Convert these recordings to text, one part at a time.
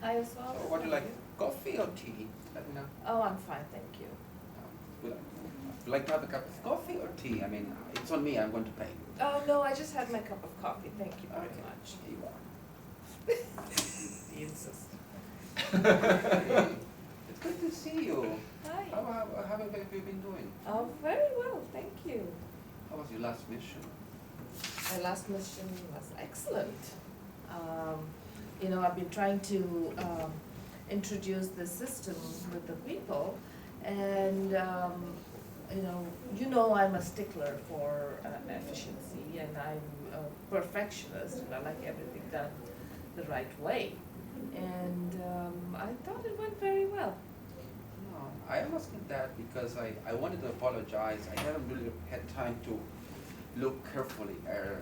Hi as well. So what do you like, coffee or tea? Let me know. Oh, I'm fine, thank you. Would you like to have a cup of coffee or tea? I mean, it's on me, I'm going to pay. Oh, no, I just had my cup of coffee, thank you very Okay, much. here you You insist. are. It's good to see you. Hi. How have you been doing? Oh, very well, thank you. How was your last mission? My last mission was excellent. I've been trying to introduce the system with the people, and I'm a stickler for efficiency, and I'm a perfectionist, and I like everything done the right way. And I thought it went very well. No, I am asking that because I wanted to apologize. I haven't really had time to look carefully at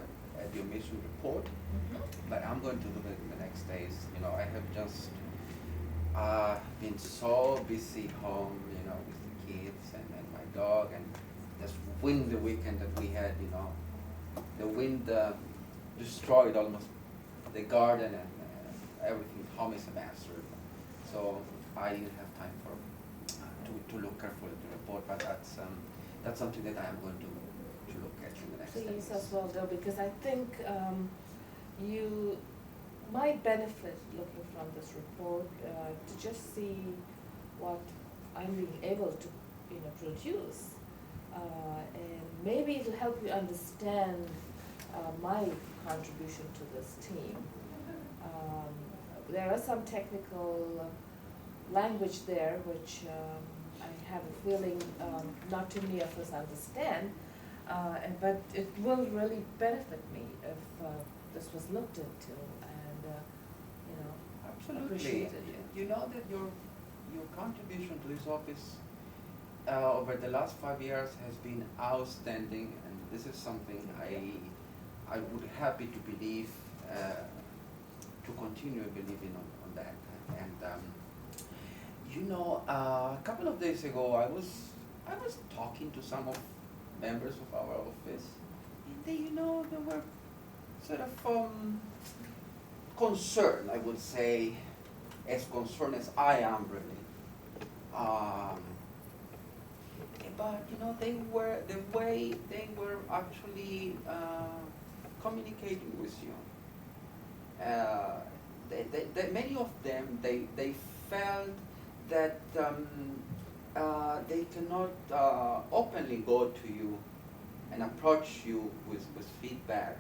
your mission report, but I'm going to look at it in the next days. I have just been so busy home, with the kids and my dog, and just the weekend that we had, the wind destroyed almost the garden, and everything home is a mess. Really. So I didn't have time to look carefully at the report, but that's something that I am going to look at in the next Please days. as well, though, because I think you might benefit looking from this report to just see what I'm being able to, produce, and maybe it'll help you understand my contribution to this team. There are some technical language there which I have a feeling not too many of us understand. But it will really benefit me if this was looked into and, Absolutely. appreciated. You know that your contribution to this office over the last 5 years has been outstanding, and this is something I would happy to believe, to continue believing on that. And a couple of days ago, I was talking to some of members of our office, and they were sort of concerned, I would say, as concerned as I am really. Um, but they were the way they were actually communicating with you. Many of them they felt that they cannot openly go to you and approach you with feedback.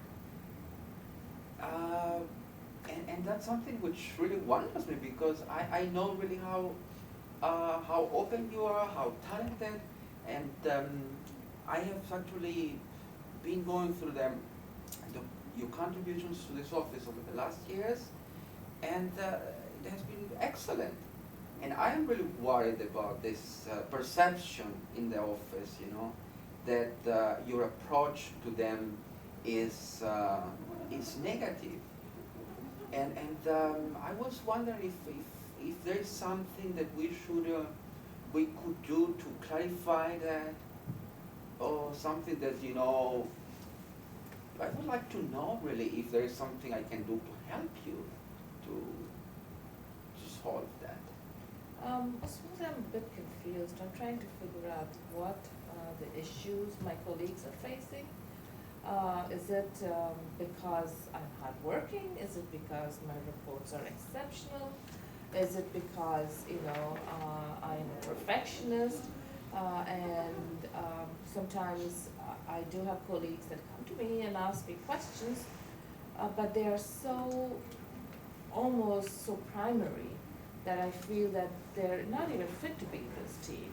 And that's something which really wonders me, because I know really how open you are, how talented, and I have actually been going through your contributions to this office over the last years, and it has been excellent. And I am really worried about this perception in the office, that your approach to them is negative. And I was wondering if there is something that we could do to clarify that, or something that I would like to know really if there is something I can do to help you to solve that. I suppose I'm a bit confused. I'm trying to figure out what the issues my colleagues are facing. Is it because I'm hardworking? Is it because my reports are exceptional? Is it because, I'm a perfectionist? And sometimes I do have colleagues that come to me and ask me questions, but they are almost so primary that I feel that they're not even fit to be in this team.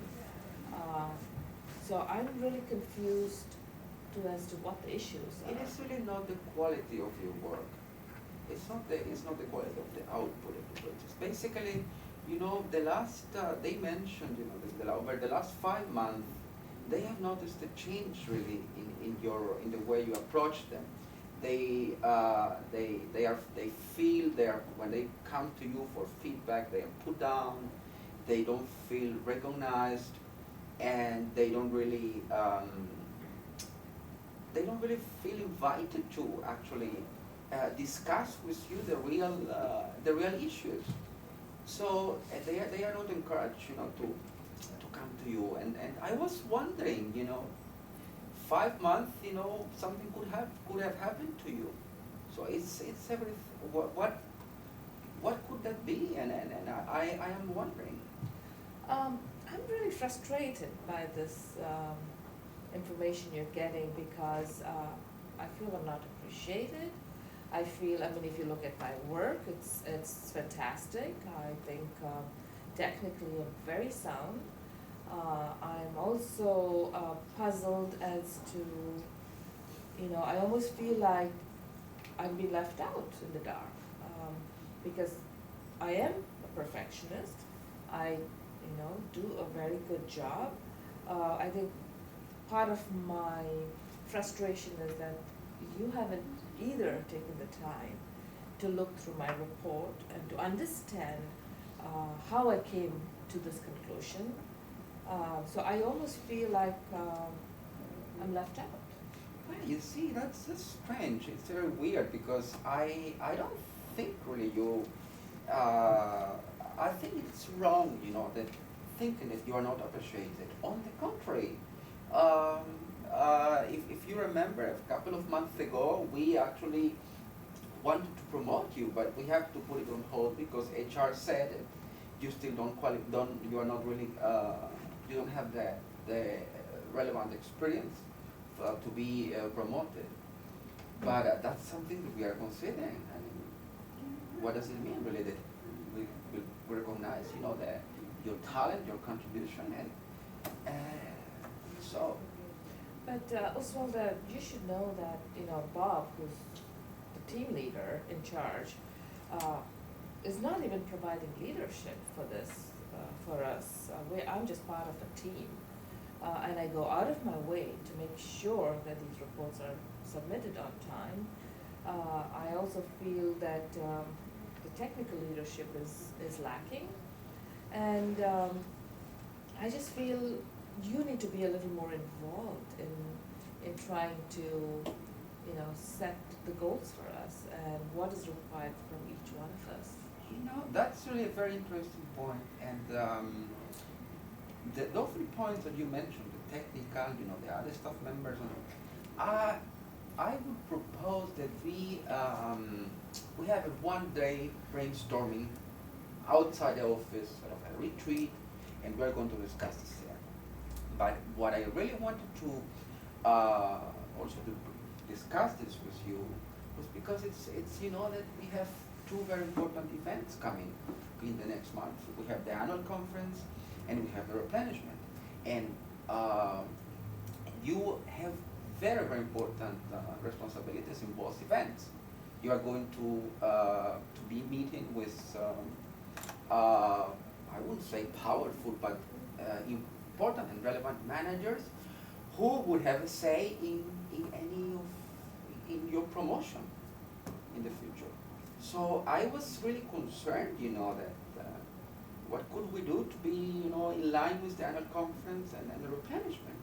So I'm really confused as to what the issues are. It is really not the quality of your work. It's not the quality of the output of the project. Basically, the last they mentioned, over the last 5 months, they have noticed a change really in the way you approach them. They feel when they come to you for feedback, they are put down. They don't feel recognized, and they don't really feel invited to actually discuss with you the real issues. So they are not encouraged, to come to you. And I was wondering, 5 months, something could have happened to you. So it's everything. What could that be? And I am wondering. I'm really frustrated by this information you're getting because I feel I'm not appreciated. I feel, I mean, if you look at my work, it's fantastic. I think technically I'm very sound. I'm also puzzled as to, I almost feel like I'm being left out in the dark because I am a perfectionist. I, do a very good job. I think part of my frustration is that you haven't either taken the time to look through my report and to understand how I came to this conclusion. So I almost feel like I'm left out. Well, you see, that's strange. It's very weird because I don't think really you. I think it's wrong, that thinking that you are not appreciated. On the contrary, if you remember, a couple of months ago, we actually wanted to promote you, but we have to put it on hold because HR said that you still you are not really, you don't have the relevant experience to be promoted. But that's something that we are considering. I mean, what does it mean really that we recognize, your talent, your contribution, and so. But Oswaldo, you should know that, Bob, who's the team leader in charge, is not even providing leadership for this, for us. I'm just part of a team. And I go out of my way to make sure that these reports are submitted on time. I also feel that the technical leadership is lacking. And I just feel you need to be a little more involved in trying to, set the goals for us and what is required from each one of us. That's really a very interesting point. And those 3 points that you mentioned, the technical, the other staff members, I would propose that we have a one-day brainstorming outside the office, sort of a retreat, and we're going to discuss this there. But what I really wanted to also to discuss this with you was because it's that we have two very important events coming in the next month. We have the annual conference and we have the replenishment. And you have very, very important responsibilities in both events. You are going to be meeting with, I wouldn't say powerful, but important and relevant managers who would have a say in your promotion in the future. So I was really concerned, that what could we do to be, in line with the annual conference and the replenishment.